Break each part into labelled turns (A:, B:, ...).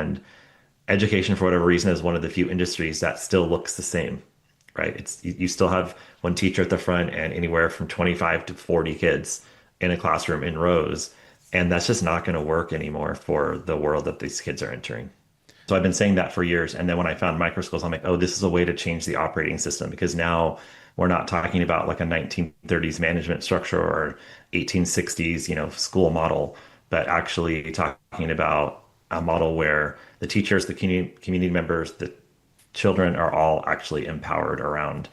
A: And education, for whatever reason, is one of the few industries that still looks the same, right? You still have one teacher at the front and anywhere from 25 to 40 kids in a classroom in rows. And that's just not going to work anymore for the world that these kids are entering. So I've been saying that for years. And then when I found microschools, I'm like, oh, this is a way to change the operating system because now we're not talking about like a 1930s management structure or 1860s, school model, but actually talking about a model where the teachers, the community members, the children are all actually empowered around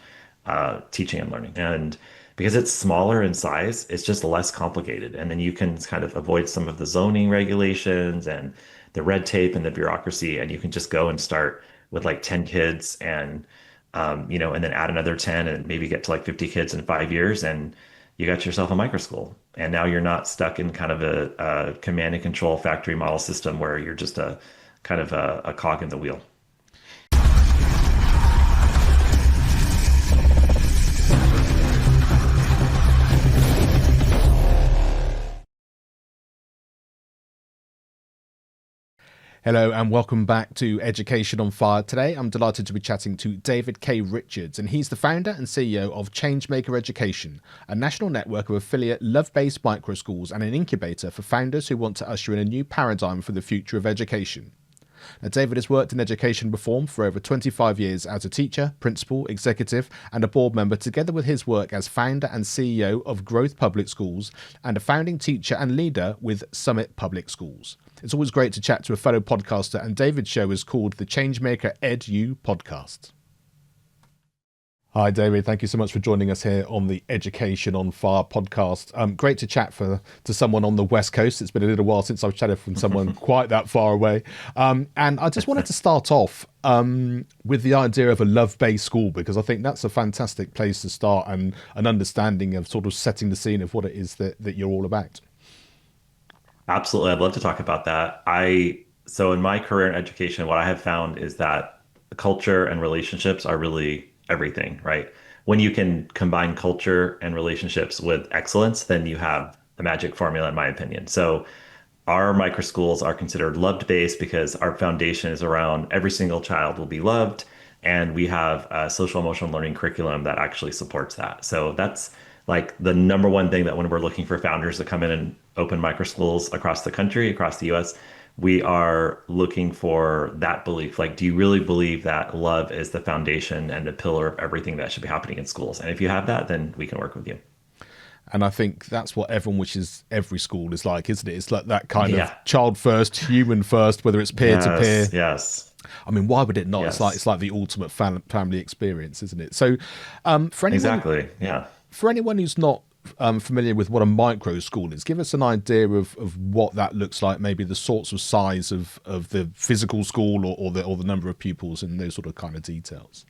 A: teaching and learning. And because it's smaller in size, it's just less complicated. And then you can kind of avoid some of the zoning regulations and the red tape and the bureaucracy. And you can just go and start with like 10 kids and then add another 10 and maybe get to like 50 kids in 5 years. And you got yourself a micro school. And now you're not stuck in kind of a command and control factory model system where you're just a kind of a cog in the wheel.
B: Hello and welcome back to Education on Fire. Today I'm delighted to be chatting to David K. Richards, and he's the founder and CEO of Changemaker Education, a national network of affiliate love-based microschools and an incubator for founders who want to usher in a new paradigm for the future of education. Now, David has worked in education reform for over 25 years as a teacher, principal, executive and a board member, together with his work as founder and CEO of Growth Public Schools and a founding teacher and leader with Summit Public Schools. It's always great to chat to a fellow podcaster, and David's show is called the Changemaker Edu podcast. Hi, David. Thank you so much for joining us here on the Education on Fire podcast. Great to chat to someone on the West Coast. It's been a little while since I've chatted from someone quite that far away. And I just wanted to start off with the idea of a love-based school, because I think that's a fantastic place to start and an understanding of sort of setting the scene of what it is that you're all about.
A: Absolutely. I'd love to talk about that. So in my career in education, what I have found is that culture and relationships are really everything, right? When you can combine culture and relationships with excellence, then you have the magic formula, in my opinion. So our micro schools are considered loved based because our foundation is around every single child will be loved. And we have a social emotional learning curriculum that actually supports that. So that's like the number one thing that when we're looking for founders to come in and open micro schools across the country, across the US, we are looking for that belief. Like, do you really believe that love is the foundation and the pillar of everything that should be happening in schools? And if you have that, then we can work with you.
B: And I think that's what everyone wishes every school is like, isn't it? It's like that kind of
A: Yeah.
B: child first, human first, whether it's peer to peer.
A: Yes.
B: I mean, why would it not?
A: Yes.
B: It's like the ultimate family experience, isn't it? So, for anyone,
A: Exactly. Yeah.
B: for anyone who's not familiar with what a micro school is, give us an idea of what that looks like, maybe the sorts of size of the physical school or the number of pupils and those sort of kind of details.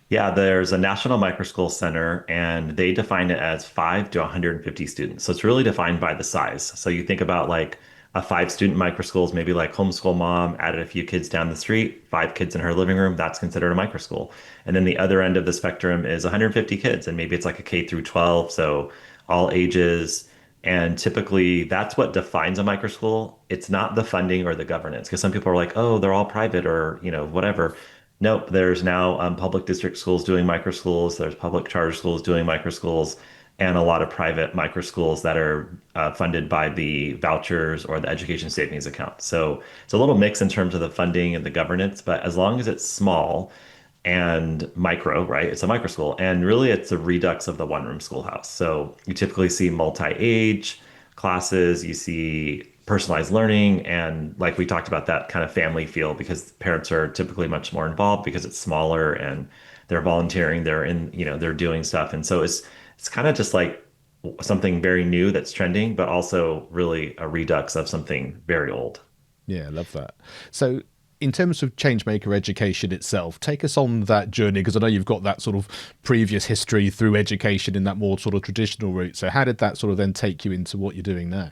A: Yeah, there's a National Microschool Center, and they define it as 5 to 150 students. So it's really defined by the size. So you think about like a 5-student microschool is maybe like homeschool mom added a few kids down the street, 5 kids in her living room. That's considered a microschool. And then the other end of the spectrum is 150 kids, and maybe it's like a K through 12, so all ages. And typically, that's what defines a microschool. It's not the funding or the governance, because some people are like, oh, they're all private or whatever. Nope, there's now public district schools doing micro schools. There's public charter schools doing micro schools, and a lot of private micro schools that are funded by the vouchers or the education savings account. So it's a little mix in terms of the funding and the governance, but as long as it's small and micro, right? It's a micro school, and really it's a redux of the one-room schoolhouse. So you typically see multi-age classes, you see personalized learning, and like we talked about, that kind of family feel because parents are typically much more involved because it's smaller and they're volunteering, they're doing stuff. And so it's kind of just like something very new that's trending, but also really a redux of something very old.
B: Yeah, I love that. So in terms of Changemaker Education itself, take us on that journey, because I know you've got that sort of previous history through education in that more sort of traditional route. So how did that sort of then take you into what you're doing now?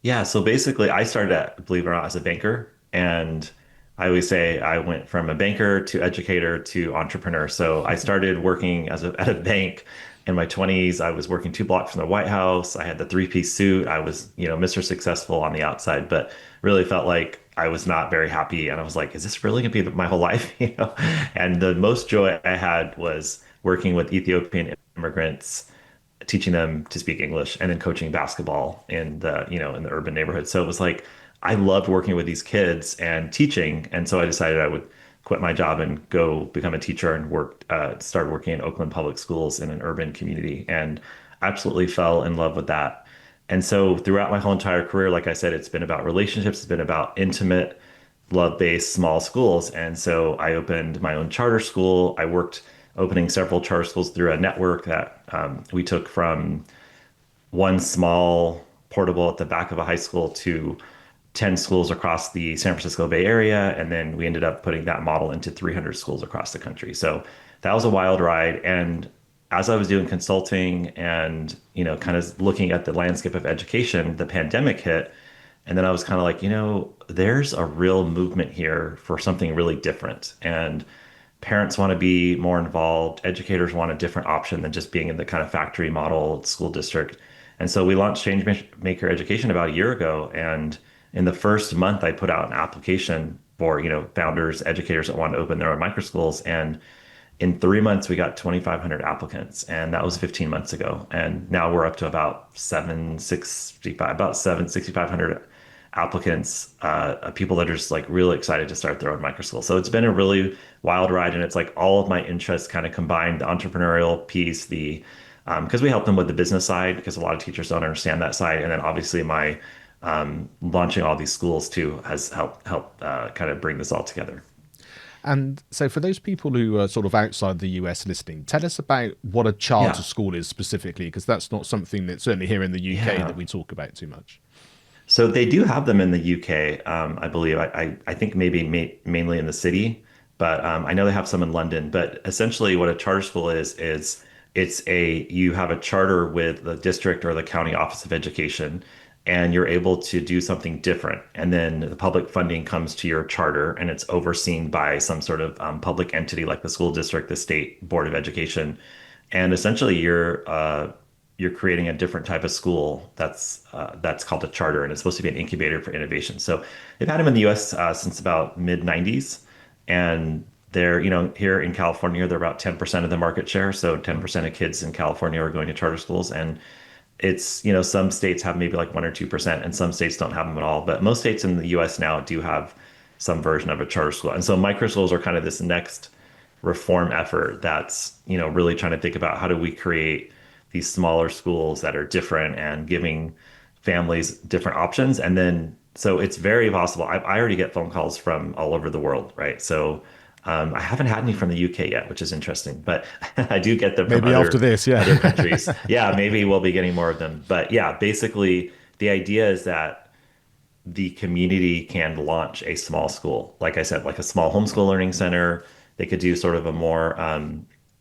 A: Yeah, so basically I started at, believe it or not, as a banker. And I always say I went from a banker to educator to entrepreneur. So I started working at a bank In my 20s, I was working 2 blocks from the White House. I had the three-piece suit. I was, Mr. Successful on the outside, but really felt like I was not very happy. And I was like, is this really gonna be my whole life? And the most joy I had was working with Ethiopian immigrants, teaching them to speak English and then coaching basketball in the urban neighborhood. So it was like I loved working with these kids and teaching. And so I decided I would quit my job and go become a teacher and started working in Oakland public schools in an urban community and absolutely fell in love with that. And so throughout my whole entire career, like I said, it's been about relationships, it's been about intimate, love-based small schools. And so I opened my own charter school. I worked opening several charter schools through a network that we took from one small portable at the back of a high school to 10 schools across the San Francisco Bay Area. And then we ended up putting that model into 300 schools across the country. So that was a wild ride. And as I was doing consulting and, kind of looking at the landscape of education, the pandemic hit. And then I was kind of like, there's a real movement here for something really different. And parents want to be more involved. Educators want a different option than just being in the kind of factory model school district. And so we launched Changemaker Education about a year ago. And in the first month, I put out an application for, founders, educators that want to open their own microschools. And in 3 months, we got 2,500 applicants, and that was 15 months ago. And now we're up to about 6,500 applicants, people that are just like really excited to start their own microschool. So it's been a really wild ride, and it's like all of my interests kind of combined: the entrepreneurial piece, the because we help them with the business side, because a lot of teachers don't understand that side, and then obviously my launching all these schools too has helped kind of bring this all together.
B: And so, for those people who are sort of outside the US listening, tell us about what a charter
A: Yeah.
B: school is specifically, because that's not something that certainly here in the UK that
A: Yeah.
B: we talk about too much.
A: So they do have them in the UK, I believe. I think maybe mainly in the city, but I know they have some in London. But essentially, what a charter school is you have a charter with the district or the county office of education, and you're able to do something different. And then the public funding comes to your charter, and it's overseen by some sort of public entity like the school district, the state board of education, and essentially you're creating a different type of school that's called a charter, and it's supposed to be an incubator for innovation. So they've had them in the U.S. Since about mid '90s, and they're here in California they're about 10% of the market share. So 10% of kids in California are going to charter schools, and it's some states have maybe like 1 or 2%, and some states don't have them at all. But most states in the U.S. now do have some version of a charter school, and so microschools are kind of this next reform effort that's really trying to think about how do we create these smaller schools that are different and giving families different options. And then so it's very possible. I already get phone calls from all over the world, right? So I haven't had any from the UK yet, which is interesting, but I do get them from
B: Maybe after this,
A: other
B: yeah.
A: countries. Yeah, maybe we'll be getting more of them. But yeah, basically the idea is that the community can launch a small school. Like I said, like a small homeschool learning center. They could do sort of a more,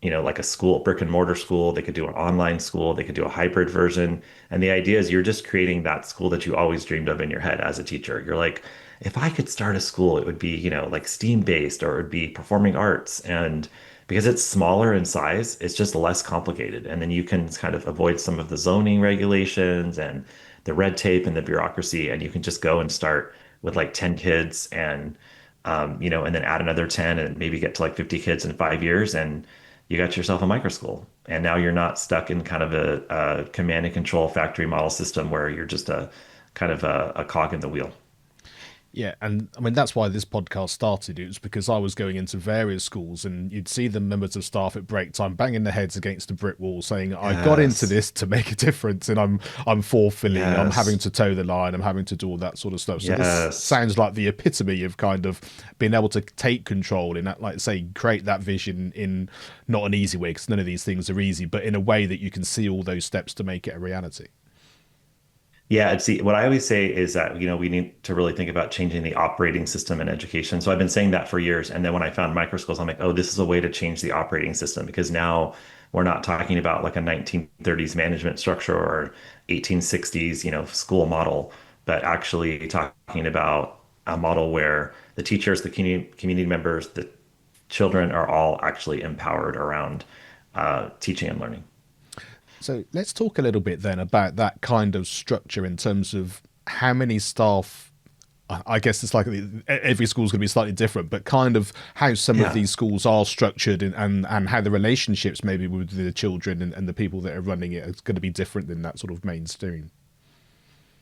A: like a school, brick and mortar school. They could do an online school. They could do a hybrid version. And the idea is you're just creating that school that you always dreamed of in your head as a teacher. You're like, if I could start a school, it would be, like STEAM based, or it would be performing arts. And because it's smaller in size, it's just less complicated. And then you can kind of avoid some of the zoning regulations and the red tape and the bureaucracy, and you can just go and start with like 10 kids and then add another 10 and maybe get to like 50 kids in 5 years, and you got yourself a micro school. And now you're not stuck in kind of a command and control factory model system where you're just a kind of a cog in the wheel.
B: Yeah, and I mean that's why this podcast started. It was because I was going into various schools, and you'd see the members of staff at break time banging their heads against a brick wall, saying, "I got into
A: Yes.
B: this to make a difference, and I'm fulfilling. I'm having
A: Yes.
B: to toe the line. I'm having to do all that sort of stuff." So this
A: Yes.
B: sounds like the epitome of kind of being able to take control in that, like say, create that vision in not an easy way, because none of these things are easy, but in a way that you can see all those steps to make it a reality.
A: Yeah, see, what I always say is that, we need to really think about changing the operating system in education. So I've been saying that for years. And then when I found microschools, I'm like, oh, this is a way to change the operating system, because now we're not talking about like a 1930s management structure or 1860s, school model, but actually talking about a model where the teachers, the community members, the children are all actually empowered around teaching and learning.
B: So let's talk a little bit then about that kind of structure in terms of how many staff. I guess it's like every school's going to be slightly different, but kind of how some of
A: Yeah.
B: these schools are structured and how the relationships maybe with the children and the people that are running it is going to be different than that sort of mainstream.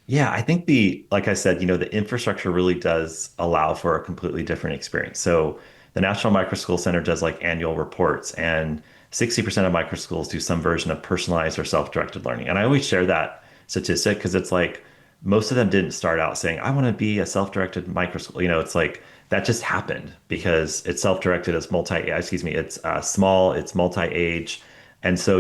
A: Yeah, I think like I said, the infrastructure really does allow for a completely different experience. So the National Microschool Center does like annual reports, and 60% of microschools do some version of personalized or self-directed learning. And I always share that statistic because it's like most of them didn't start out saying, I want to be a self-directed microschool. It's like that just happened because it's self-directed, it's small, it's multi-age. And so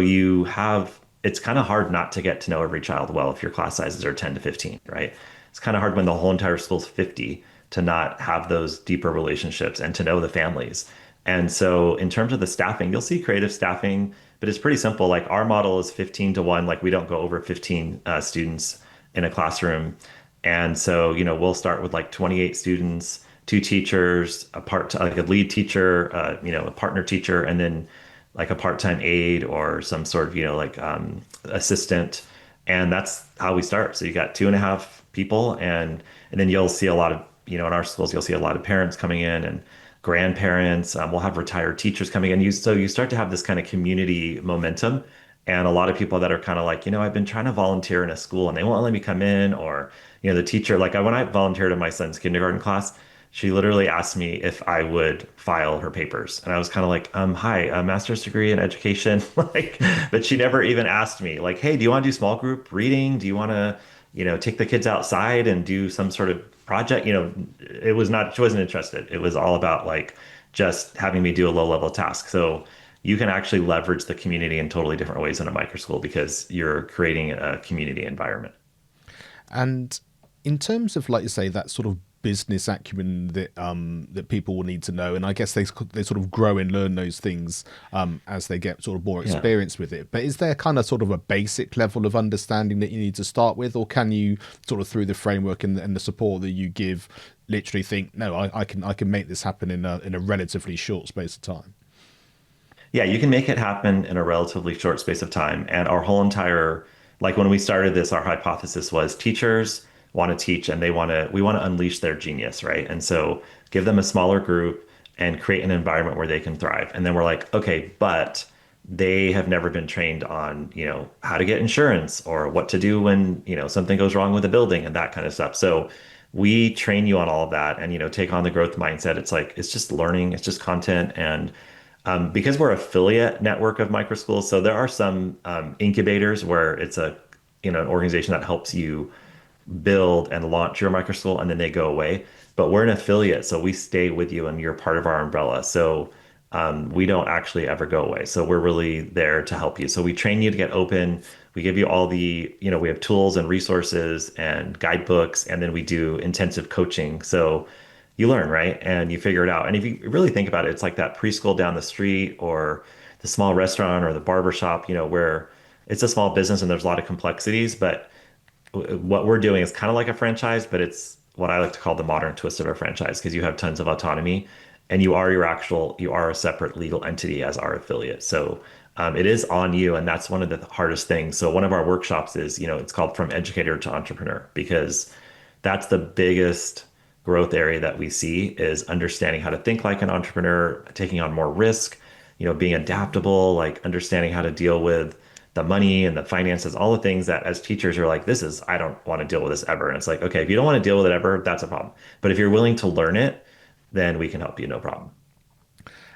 A: it's kind of hard not to get to know every child well if your class sizes are 10 to 15, right? It's kind of hard when the whole entire school's 50 to not have those deeper relationships and to know the families. And so in terms of the staffing, you'll see creative staffing, but it's pretty simple. Like our model is 15 to 1, like we don't go over 15 students in a classroom. And so, we'll start with like 28 students, two teachers, like a lead teacher, a partner teacher, and then like a part-time aide or some sort of, assistant. And that's how we start. So you got 2.5 people, and then you'll see a lot of, in our schools, you'll see a lot of parents coming in and grandparents. We'll have retired teachers coming in. So you start to have this kind of community momentum. And a lot of people that are kind of like, I've been trying to volunteer in a school and they won't let me come in, or, the teacher, like when I volunteered in my son's kindergarten class, she literally asked me if I would file her papers. And I was kind of like, hi, a master's degree in education. Like, but she never even asked me, like, hey, do you want to do small group reading? Do you want to, take the kids outside and do some sort of project? She wasn't interested. It was all about like just having me do a low level task. So you can actually leverage the community in totally different ways in a micro school because you're creating a community environment.
B: And in terms of, like you say, that sort of business acumen that people will need to know, and I guess they sort of grow and learn those things as they get sort of more
A: Yeah.
B: experience with it. But is there kind of sort of a basic level of understanding that you need to start with, or can you sort of through the framework and the support that you give, literally think, no, I can make this happen in a relatively short space of time?
A: Yeah, you can make it happen in a relatively short space of time. And our whole entire, like when we started this, our hypothesis was teachers want to teach and we want to unleash their genius, right? And so give them a smaller group and create an environment where they can thrive. And then we're like, okay, but they have never been trained on, how to get insurance or what to do when, something goes wrong with a building and that kind of stuff. So we train you on all of that and, take on the growth mindset. It's like, it's just learning, it's just content. And because we're affiliate network of microschools, so there are some incubators where it's an organization that helps you build and launch your microschool and then they go away. But we're an affiliate, so we stay with you and you're part of our umbrella. So we don't actually ever go away. So we're really there to help you. So we train you to get open. We give you all we have tools and resources and guidebooks, and then we do intensive coaching. So you learn, right? And you figure it out. And if you really think about it, it's like that preschool down the street or the small restaurant or the barber shop, where it's a small business and there's a lot of complexities, but what we're doing is kind of like a franchise, but it's what I like to call the modern twist of a franchise because you have tons of autonomy and you are a separate legal entity as our affiliate. So it is on you. And that's one of the hardest things. So one of our workshops is, it's called From Educator to Entrepreneur because that's the biggest growth area that we see is understanding how to think like an entrepreneur, taking on more risk, being adaptable, like understanding how to deal with the money and the finances, all the things that as teachers you're like, I don't want to deal with this ever. And it's like, okay, if you don't want to deal with it ever, that's a problem. But if you're willing to learn it, then we can help you, no problem.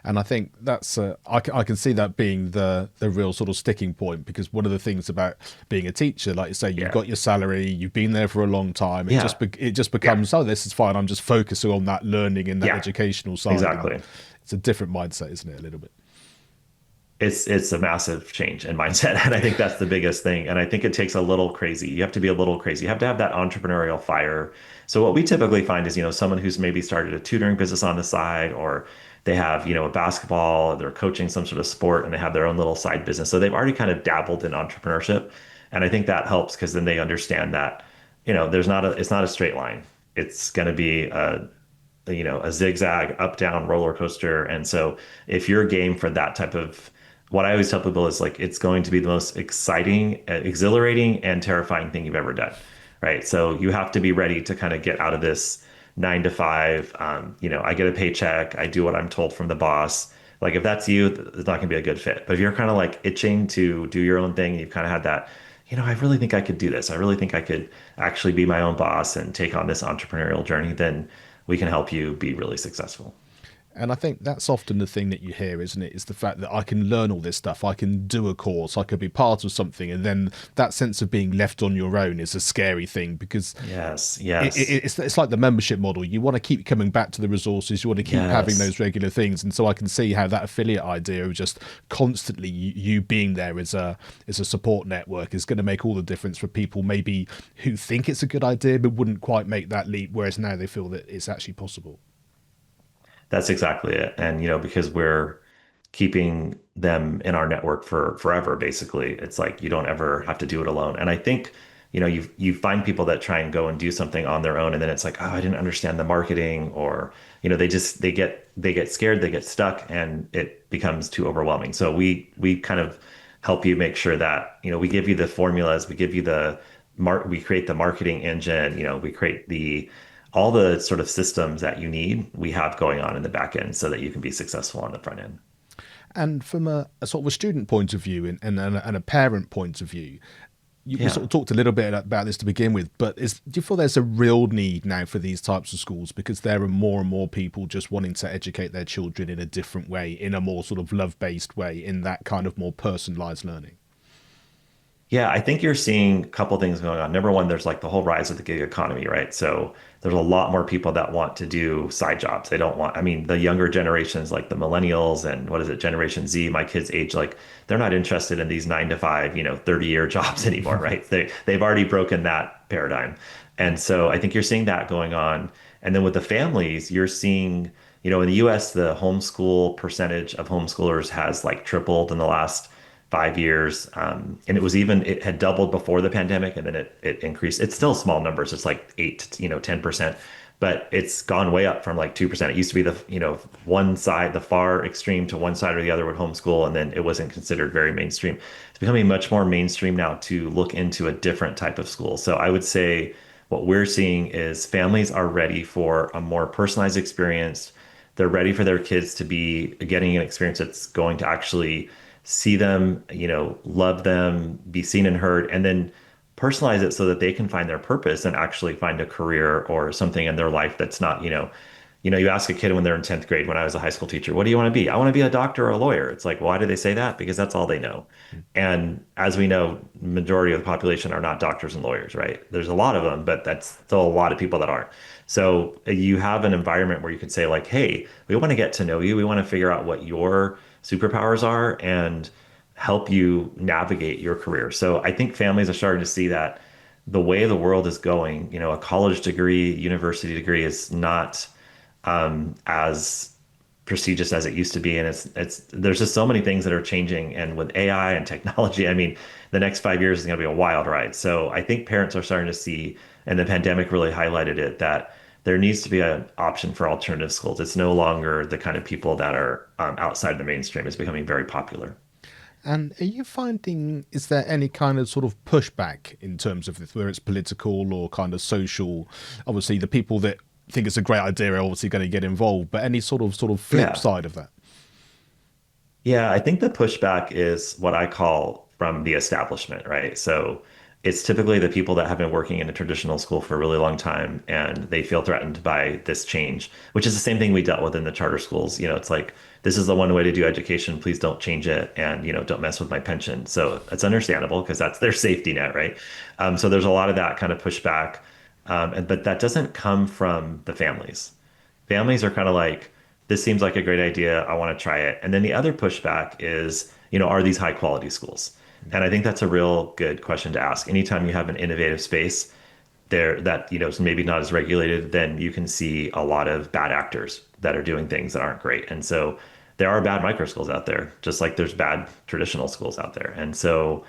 B: And I think that's I can see that being the real sort of sticking point, because one of the things about being a teacher, like you say, you've
A: Yeah.
B: got your salary, you've been there for a long time.
A: Yeah.
B: It just
A: Yeah.
B: becomes, oh, this is fine. I'm just focusing on that learning and that
A: Yeah.
B: educational side, and
A: Exactly.
B: it's a different mindset, isn't it? A little bit.
A: It's a massive change in mindset. And I think that's the biggest thing. And I think it takes a little crazy. You have to be a little crazy. You have to have that entrepreneurial fire. So what we typically find is, someone who's maybe started a tutoring business on the side, or they have, a basketball, they're coaching some sort of sport and they have their own little side business. So they've already kind of dabbled in entrepreneurship. And I think that helps because then they understand that, it's not a straight line. It's going to be a zigzag up down roller coaster. And so if you're game for that type of what I always tell people is like it's going to be the most exciting, exhilarating, and terrifying thing you've ever done, right? So you have to be ready to kind of get out of this 9 to 5. I get a paycheck, I do what I'm told from the boss. Like if that's you, it's not going to be a good fit. But if you're kind of like itching to do your own thing, and you've kind of had that, I really think I could do this. I really think I could actually be my own boss and take on this entrepreneurial journey, then we can help you be really successful.
B: And I think that's often the thing that you hear, isn't it? Is the fact that I can learn all this stuff, I can do a course, I could be part of something, and then that sense of being left on your own is a scary thing because
A: Yes, yes,
B: it's like the membership model. You want to keep coming back to the resources, you want to keep having
A: yes.
B: those regular things, and so I can see how that affiliate idea of just constantly you being there as a support network is going to make all the difference for people maybe who think it's a good idea but wouldn't quite make that leap, whereas now they feel that it's actually possible.
A: That's exactly it. And, because we're keeping them in our network for forever, basically, it's like you don't ever have to do it alone. And I think, you find people that try and go and do something on their own, and then it's like, oh, I didn't understand the marketing, or, they get scared, they get stuck, and it becomes too overwhelming. So we kind of help you make sure that, we give you the formulas, we give you we create the marketing engine, we create all the sort of systems that you need, we have going on in the back end so that you can be successful on the front end.
B: And from a sort of a student point of view and a parent point of view, we sort
A: Yeah.
B: of talked a little bit about this to begin with, but do you feel there's a real need now for these types of schools because there are more and more people just wanting to educate their children in a different way, in a more sort of love-based way, in that kind of more personalized learning?
A: Yeah, I think you're seeing a couple things going on. Number one, there's like the whole rise of the gig economy, right? So there's a lot more people that want to do side jobs. They don't want, I mean, the younger generations, like the millennials and what is it, Generation Z, my kids' age, like they're not interested in these 9 to 5, 30-year jobs anymore, right? They've already broken that paradigm. And so I think you're seeing that going on. And then with the families, you're seeing, in the US, the homeschool percentage of homeschoolers has like tripled in the last 5 years. And it had doubled before the pandemic, and then it increased. It's still small numbers. It's like 8 to 10%, but it's gone way up from like 2%. It used to be one side, the far extreme to one side or the other would homeschool, and then it wasn't considered very mainstream. It's becoming much more mainstream now to look into a different type of school. So I would say what we're seeing is families are ready for a more personalized experience. They're ready for their kids to be getting an experience that's going to actually see them, love them, be seen and heard, and then personalize it so that they can find their purpose and actually find a career or something in their life that's not, you ask a kid when they're in 10th grade, when I was a high school teacher, what do you want to be? I want to be a doctor or a lawyer. It's like, why do they say that? Because that's all they know. And as we know, majority of the population are not doctors and lawyers, right? There's a lot of them, but that's still a lot of people that aren't. So you have an environment where you could say like, hey, we want to get to know you. We want to figure out what your superpowers are and help you navigate your career. So I think families are starting to see that the way the world is going, a college degree, university degree is not as prestigious as it used to be. And it's there's just so many things that are changing. And with AI and technology, I mean, the next 5 years is going to be a wild ride. So I think parents are starting to see, and the pandemic really highlighted it, that there needs to be an option for alternative schools. It's no longer the kind of people that are outside the mainstream. It's becoming very popular.
B: And are you finding, is there any kind of sort of pushback in terms of whether it's political or kind of social? Obviously, the people that think it's a great idea are obviously going to get involved, but any sort of flip
A: Yeah.
B: side of that?
A: Yeah, I think the pushback is what I call from the establishment, right? So it's typically the people that have been working in a traditional school for a really long time and they feel threatened by this change, which is the same thing we dealt with in the charter schools. It's like, this is the one way to do education. Please don't change it. And, don't mess with my pension. So it's understandable because that's their safety net, right? So there's a lot of that kind of pushback. But that doesn't come from the families. Families are kind of like, this seems like a great idea. I want to try it. And then the other pushback is, are these high quality schools? And I think that's a real good question to ask. Anytime you have an innovative space there that, is maybe not as regulated, then you can see a lot of bad actors that are doing things that aren't great. And so there are bad micro schools out there, just like there's bad traditional schools out there. And so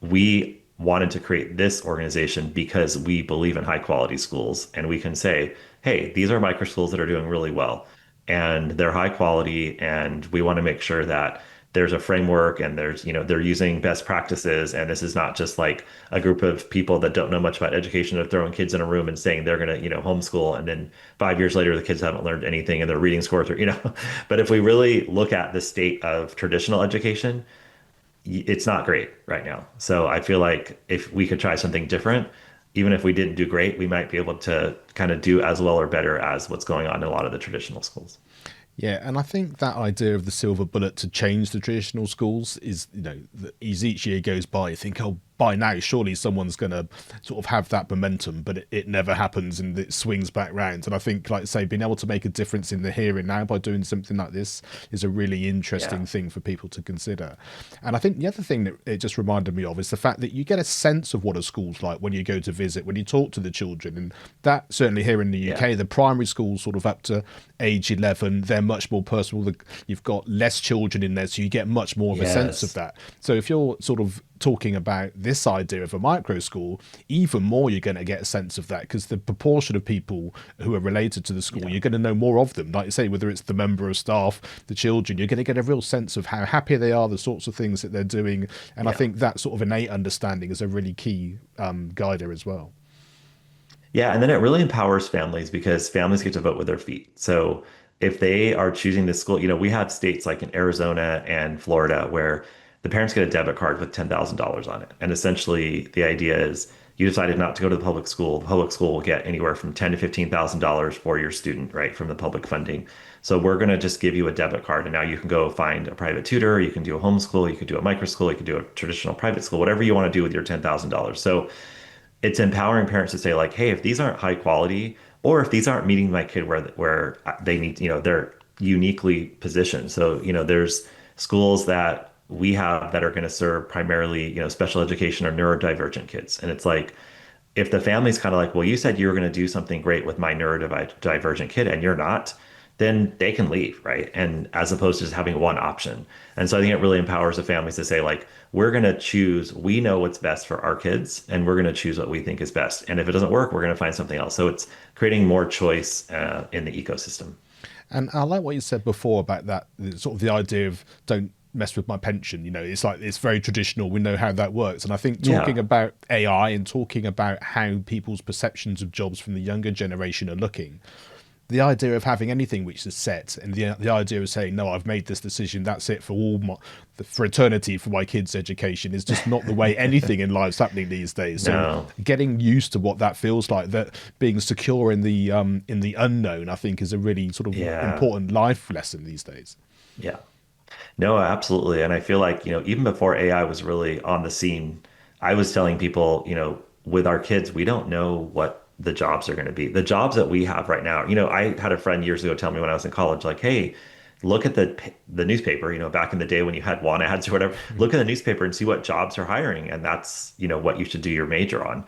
A: we wanted to create this organization because we believe in high quality schools and we can say, hey, these are micro schools that are doing really well and they're high quality and we want to make sure that there's a framework and there's, they're using best practices. And this is not just like a group of people that don't know much about education are throwing kids in a room and saying they're going to, homeschool. And then 5 years later, the kids haven't learned anything and their reading scores are, but if we really look at the state of traditional education, it's not great right now. So I feel like if we could try something different, even if we didn't do great, we might be able to kind of do as well or better as what's going on in a lot of the traditional schools.
B: Yeah, and I think that idea of the silver bullet to change the traditional schools is, as each year goes by, you think, oh, by now, surely someone's going to sort of have that momentum, but it never happens and it swings back round. And I think, like I say, being able to make a difference in the here and now by doing something like this is a really
A: Yeah.
B: interesting thing for people to consider. And I think the other thing that it just reminded me of is the fact that you get a sense of what a school's like when you go to visit, when you talk to the children. And that certainly here in the
A: Yeah.
B: UK, the primary schools sort of up to age 11, they're much more personal. You've got less children in there, so you get much more of a sense of
A: Yes.
B: that. So if you're sort of talking about this idea of a micro school, even more you're going to get a sense of that because the proportion of people who are related to the school,
A: Yeah.
B: you're going to know more of them. Like you say, whether it's the member of staff, the children, you're going to get a real sense of how happy they are, the sorts of things that they're doing. And I
A: Yeah.
B: think that sort of innate understanding is a really key guider as well.
A: Yeah, and then it really empowers families because families get to vote with their feet. So if they are choosing this school, we have states like in Arizona and Florida where the parents get a debit card with $10,000 on it. And essentially the idea is you decided not to go to the public school. The public school will get anywhere from ten to $15,000 for your student, right, from the public funding. So we're going to just give you a debit card, and now you can go find a private tutor, you can do a homeschool, you can do a micro school, you can do a traditional private school, whatever you want to do with your $10,000. So it's empowering parents to say like, hey, if these aren't high quality, or if these aren't meeting my kid where they need, they're uniquely positioned. So, there's schools that we have that are going to serve primarily, special education or neurodivergent kids. And it's like, if the family's kind of like, well, you said you were going to do something great with my neurodivergent kid and you're not, then they can leave, right? And as opposed to just having one option. And so I think it really empowers the families to say, like, we're going to choose, we know what's best for our kids, and we're going to choose what we think is best. And if it doesn't work, we're going to find something else. So it's creating more choice in the ecosystem.
B: And I like what you said before about that, sort of the idea of don't mess with my pension. It's like it's very traditional. We know how that works. And I think talking
A: Yeah.
B: about AI and talking about how people's perceptions of jobs from the younger generation are looking, the idea of having anything which is set and the idea of saying, no, I've made this decision, that's it for for eternity for my kids' education is just not the way anything in life's happening these days. So
A: No.
B: getting used to what that feels like, that being secure in the unknown, I think is a really sort of
A: Yeah.
B: important life lesson these days.
A: Yeah. No, absolutely. And I feel like, even before AI was really on the scene, I was telling people, with our kids, we don't know what the jobs are going to be. The jobs that we have right now, I had a friend years ago tell me when I was in college, like, hey, look at the newspaper, back in the day when you had want ads or whatever, look at the newspaper and see what jobs are hiring. And that's, what you should do your major on.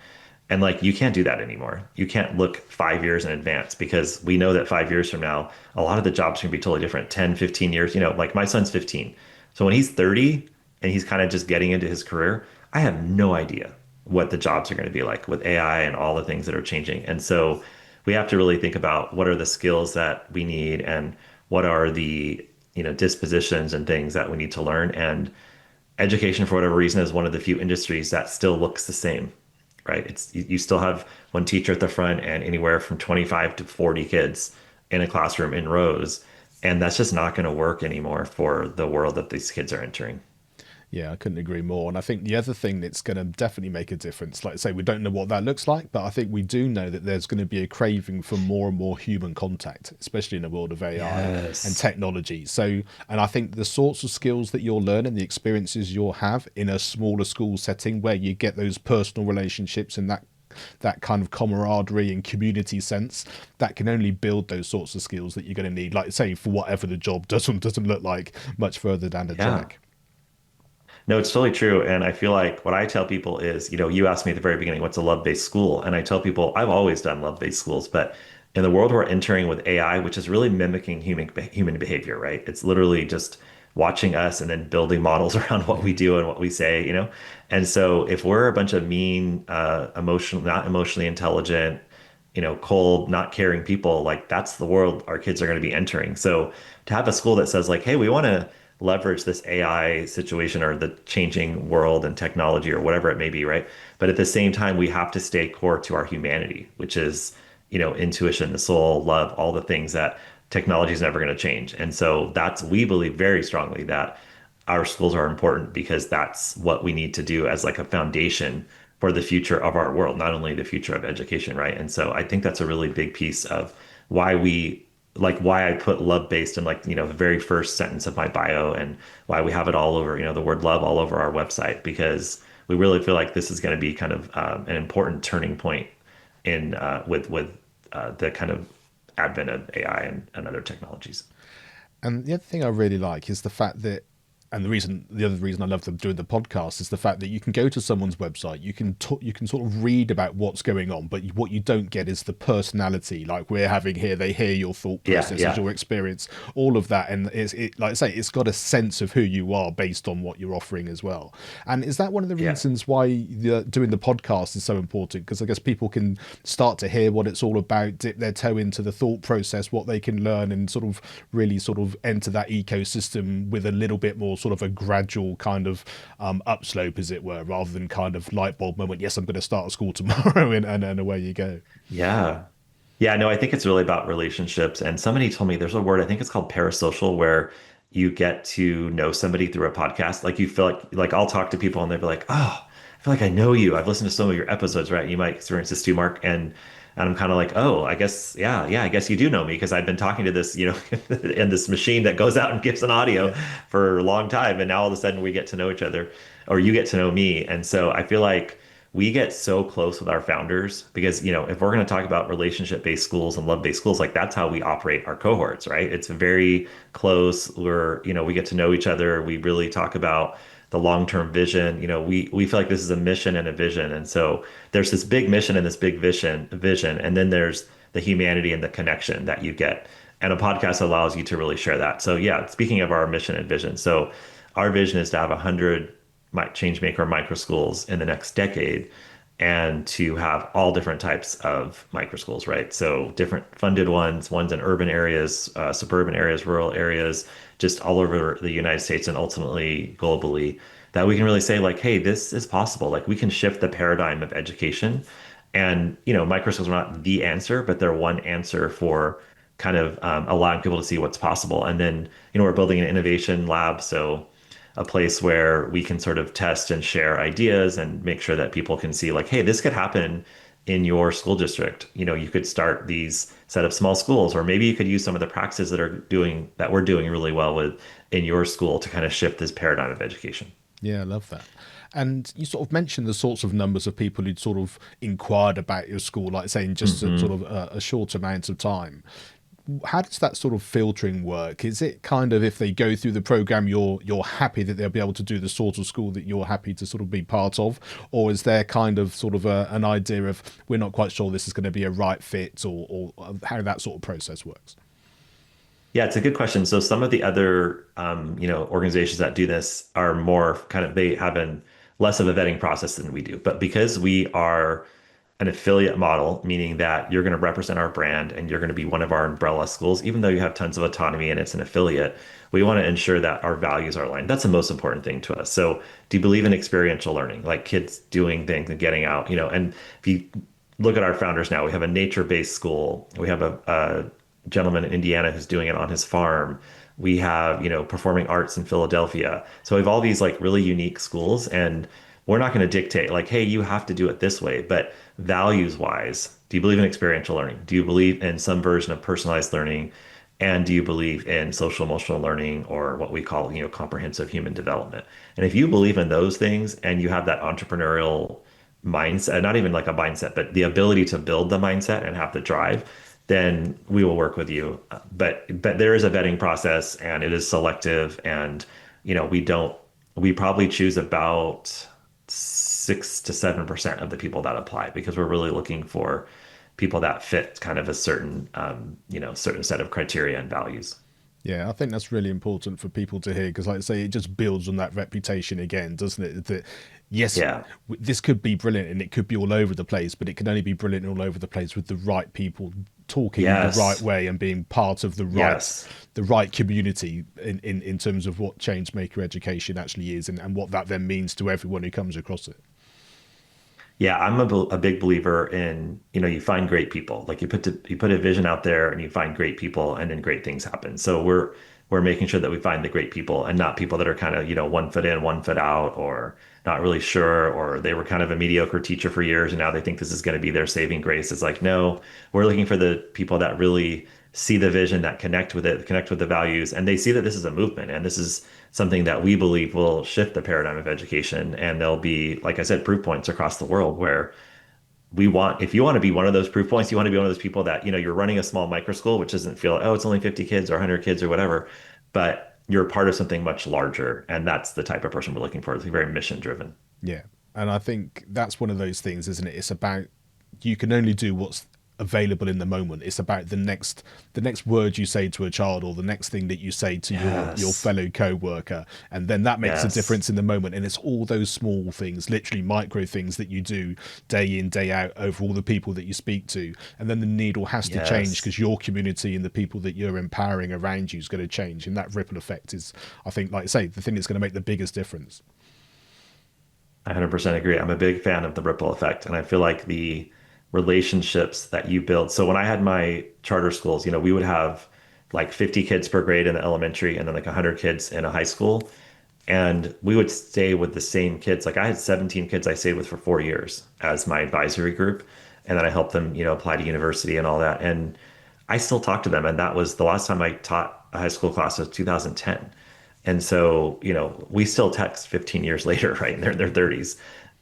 A: And like, you can't do that anymore. You can't look 5 years in advance because we know that 5 years from now, a lot of the jobs can be totally different. 10, 15 years, like my son's 15. So when he's 30 and he's kind of just getting into his career, I have no idea what the jobs are going to be like with AI and all the things that are changing. And so we have to really think about what are the skills that we need and what are the, dispositions and things that we need to learn. And education, for whatever reason, is one of the few industries that still looks the same, right? It's you still have one teacher at the front and anywhere from 25 to 40 kids in a classroom in rows. And that's just not going to work anymore for the world that these kids are entering.
B: Yeah, I couldn't agree more. And I think the other thing that's going to definitely make a difference, like I say, we don't know what that looks like, but I think we do know that there's going to be a craving for more and more human contact, especially in the world of AI and
A: Yes.
B: technology. So, and I think the sorts of skills that you'll learn and the experiences you'll have in a smaller school setting where you get those personal relationships and that kind of camaraderie and community sense that can only build those sorts of skills that you're going to need, like say, for whatever the job doesn't look like much further down the
A: Yeah.
B: track.
A: No, it's totally true. And I feel like what I tell people is, you asked me at the very beginning, what's a love-based school? And I tell people I've always done love-based schools, but in the world we're entering with AI, which is really mimicking human behavior, right? It's literally just watching us and then building models around what we do and what we say. And so if we're a bunch of mean, emotional, not emotionally intelligent, cold, not caring people, like that's the world our kids are going to be entering. So to have a school that says like, hey, we want to leverage this AI situation or the changing world and technology or whatever it may be, right? But at the same time, we have to stay core to our humanity, which is, intuition, the soul, love, all the things that technology is never going to change. And so we believe very strongly that our schools are important because that's what we need to do as like a foundation for the future of our world, not only the future of education, right? And so I think that's a really big piece of why why I put love based in like, the very first sentence of my bio and why we have it all over, the word love all over our website, because we really feel like this is going to be kind of an important turning point in the kind of advent of AI and other technologies.
B: And the other thing I really like is the fact that, and the other reason I love them doing the podcast is the fact that you can go to someone's website, you can sort of read about what's going on, but what you don't get is the personality like we're having here. They hear your thought
A: Yeah,
B: processes,
A: yeah,
B: your experience, all of that, and like I say, it's got a sense of who you are based on what you're offering as well. And is that one of the
A: yeah.
B: reasons why doing the podcast is so important? Because I guess people can start to hear what it's all about, dip their toe into the thought process, what they can learn, and sort of really sort of enter that ecosystem with a little bit more sort of a gradual kind of upslope, as it were, rather than kind of light bulb moment. Yes, I'm going to start a school tomorrow, and away you go.
A: Yeah. Yeah, no, I think it's really about relationships. And somebody told me there's a word, I think it's called parasocial, where you get to know somebody through a podcast. Like you feel like I'll talk to people and they'll be like, oh, I feel like I know you. I've listened to some of your episodes, right? You might experience this too, Mark. And I'm kind of like, oh, I guess, yeah, I guess you do know me because I've been talking to this, in this machine that goes out and gives an audio
B: Yeah.
A: for a long time. And now all of a sudden we get to know each other, or you get to know me. And so I feel like we get so close with our founders because, if we're going to talk about relationship-based schools and love-based schools, like that's how we operate our cohorts, right? It's very close. We get to know each other. We really talk about the long-term vision. We feel like this is a mission and a vision. And so there's this big mission and this big vision, and then there's the humanity and the connection that you get. And a podcast allows you to really share that. So yeah, speaking of our mission and vision, so our vision is to have 100 Changemaker micro schools in the next decade and to have all different types of micro schools, right? So different funded ones in urban areas, suburban areas, rural areas, just all over the United States and ultimately globally, that we can really say like, hey, this is possible. Like we can shift the paradigm of education. And, micro schools are not the answer, but they're one answer for kind of allowing people to see what's possible. And then, we're building an innovation lab. So a place where we can sort of test and share ideas and make sure that people can see like, hey, this could happen in your school district. You could start these set of small schools, or maybe you could use some of the practices that we're doing really well with in your school to kind of shift this paradigm of education.
B: Yeah, I love that. And you sort of mentioned the sorts of numbers of people who'd sort of inquired about your school, like saying just a, sort
A: Hmm.
B: of a short amount of time. How does that sort of filtering work? Is it kind of if they go through the program, you're happy that they'll be able to do the sort of school that you're happy to sort of be part of, or is there kind of sort of an idea of we're not quite sure this is going to be a right fit, or how that sort of process works?
A: Yeah, it's a good question. So some of the other, organizations that do this are more kind of they have less of a vetting process than we do. But because we are an affiliate model, meaning that you're going to represent our brand and you're going to be one of our umbrella schools, even though you have tons of autonomy and it's an affiliate, we want to ensure that our values are aligned. That's the most important thing to us. So do you believe in experiential learning, like kids doing things and getting out, and if you look at our founders now, we have a nature-based school. We have a gentleman in Indiana who's doing it on his farm. We have, performing arts in Philadelphia. So we have all these like really unique schools, and we're not going to dictate like, hey, you have to do it this way. But values wise, do you believe in experiential learning? Do you believe in some version of personalized learning? And do you believe in social emotional learning or what we call, comprehensive human development? And if you believe in those things and you have that entrepreneurial mindset, not even like a mindset, but the ability to build the mindset and have the drive, then we will work with you. But there is a vetting process and it is selective, and we probably choose about 6 to 7% of the people that apply because we're really looking for people that fit kind of a certain set of criteria and values.
B: Yeah, I think that's really important for people to hear because, like I say, it just builds on that reputation again, doesn't it? That yes,
A: Yeah.
B: this could be brilliant and it could be all over the place, but it can only be brilliant all over the place with the right people talking the right
A: Yes.
B: way and being part of
A: Yes.
B: the right community in terms of what Changemaker Education actually is, and what that then means to everyone who comes across it.
A: Yeah, I'm a big believer in, you find great people. Like you put a vision out there and you find great people and then great things happen. So we're making sure that we find the great people and not people that are kind of, one foot in, one foot out, or not really sure, or they were kind of a mediocre teacher for years and now they think this is going to be their saving grace. It's like, no, we're looking for the people that really see the vision, that connect with it, connect with the values, and they see that this is a movement and this is something that we believe will shift the paradigm of education. And there'll be, like I said, proof points across the world where if you want to be one of those proof points, you want to be one of those people that, you're running a small micro school, which doesn't feel, oh, it's only 50 kids or 100 kids or whatever, but you're part of something much larger. And that's the type of person we're looking for. It's very mission driven.
B: Yeah. And I think that's one of those things, isn't it? It's about, you can only do what's available in the moment. It's about the next word you say to a child, or the next thing that you say to your
A: Yes.
B: fellow co-worker, and then that makes a
A: Yes.
B: difference in the moment. And it's all those small things, literally micro things, that you do day in, day out, over all the people that you speak to, and then the needle has to change
A: Yes.
B: because your community and the people that you're empowering around you is going to change, and that ripple effect is, I think, like I say, the thing that's going to make the biggest difference.
A: I 100% agree. I'm a big fan of the ripple effect. And I feel like the relationships that you build. So when I had my charter schools, we would have like 50 kids per grade in the elementary and then like 100 kids in a high school. And we would stay with the same kids. Like I had 17 kids I stayed with for 4 years as my advisory group. And then I helped them, apply to university and all that. And I still talk to them. And that was the last time I taught a high school class was 2010. And so, we still text 15 years later, right? And they're in their 30s.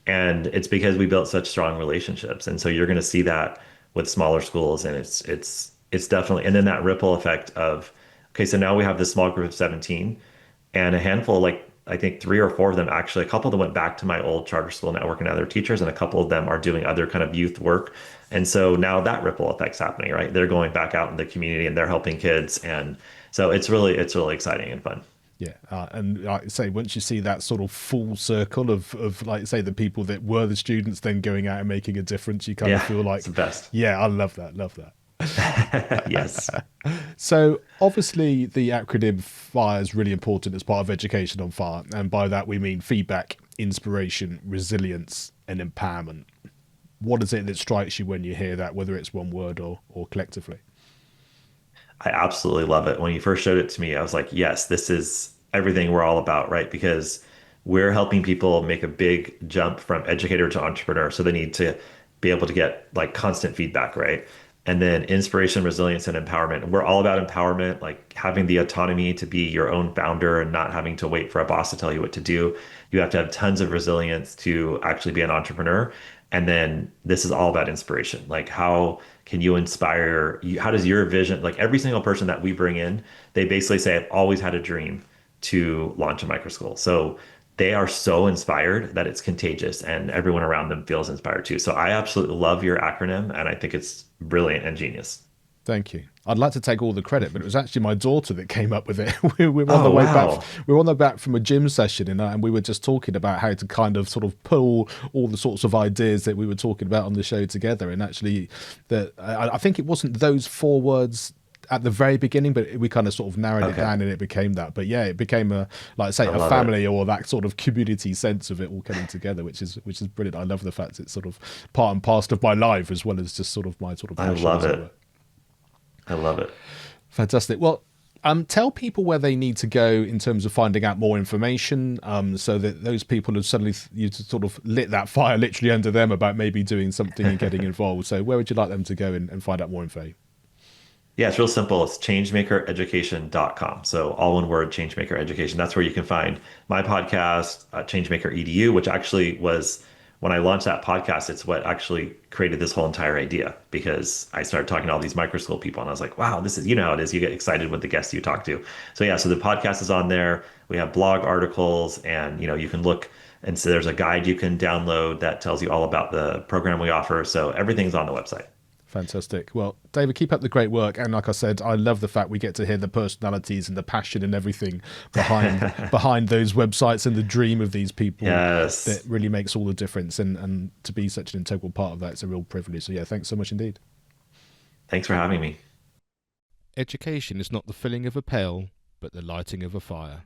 A: And it's because we built such strong relationships. And so you're going to see that with smaller schools. And it's definitely, and then that ripple effect of, okay, so now we have this small group of 17 and a handful, like I think three or four of them actually, a couple of them went back to my old charter school network and other teachers, and a couple of them are doing other kind of youth work. And so now that ripple effect's happening, right? They're going back out in the community and they're helping kids. And so it's really exciting and fun.
B: Yeah, and like I say, once you see that sort of full circle of like say the people that were the students then going out and making a difference, you kind of
A: Yeah,
B: feel
A: it's the
B: like,
A: best.
B: yeah, I love that, love that.
A: Yes.
B: So obviously the acronym FIRE is really important as part of Education on Fire, and by that we mean feedback, inspiration, resilience, and empowerment. What is it that strikes you when you hear that, whether it's one word or collectively?
A: I absolutely love it. When you first showed it to me, I was like, yes, this is everything we're all about, right? Because we're helping people make a big jump from educator to entrepreneur. So they need to be able to get like constant feedback, right? And then inspiration, resilience, and empowerment. We're all about empowerment, like having the autonomy to be your own founder and not having to wait for a boss to tell you what to do. You have to have tons of resilience to actually be an entrepreneur. And then this is all about inspiration. Like, how can you inspire you? How does your vision, like every single person that we bring in, they basically say, I've always had a dream to launch a micro school. So they are so inspired that it's contagious and everyone around them feels inspired too. So I absolutely love your acronym and I think it's brilliant and genius.
B: Thank you. I'd like to take all the credit, but it was actually my daughter that came up with it. We were on the
A: Oh,
B: way back.
A: wow.
B: We were on the back from a gym session, and we were just talking about how to kind of sort of pull all the sorts of ideas that we were talking about on the show together. And actually, that I think it wasn't those four words at the very beginning, but we kind of sort of narrowed it
A: Okay.
B: down, and it became that. But yeah, it became a, like I say,
A: I
B: a
A: love it.
B: family, or that sort of community sense of it all coming together, which is brilliant. I love the fact it's sort of part and parcel of my life as well as just sort of my sort of
A: I
B: passion,
A: love
B: as it
A: it.
B: were.
A: I love it.
B: Fantastic. Well, tell people where they need to go in terms of finding out more information, so that those people have suddenly you sort of lit that fire literally under them about maybe doing something and getting involved. So where would you like them to go and find out more info?
A: Yeah, it's real simple. It's changemakereducation.com. So all one word, Changemaker Education. That's where you can find my podcast, Changemaker EDU, which actually was when I launched that podcast, it's what actually created this whole entire idea because I started talking to all these micro school people and I was like, wow, this is, how it is. You get excited with the guests you talk to. So yeah, so the podcast is on there. We have blog articles and, you can look and so there's a guide you can download that tells you all about the program we offer. So everything's on the website.
B: Fantastic. Well, David, keep up the great work. And like I said, I love the fact we get to hear the personalities and the passion and everything behind those websites and the dream of these people that
A: Yes.
B: really makes all the difference. And to be such an integral part of that, it's a real privilege. So yeah, thanks so much indeed.
A: Thanks for having me.
B: Education is not the filling of a pail, but the lighting of a fire.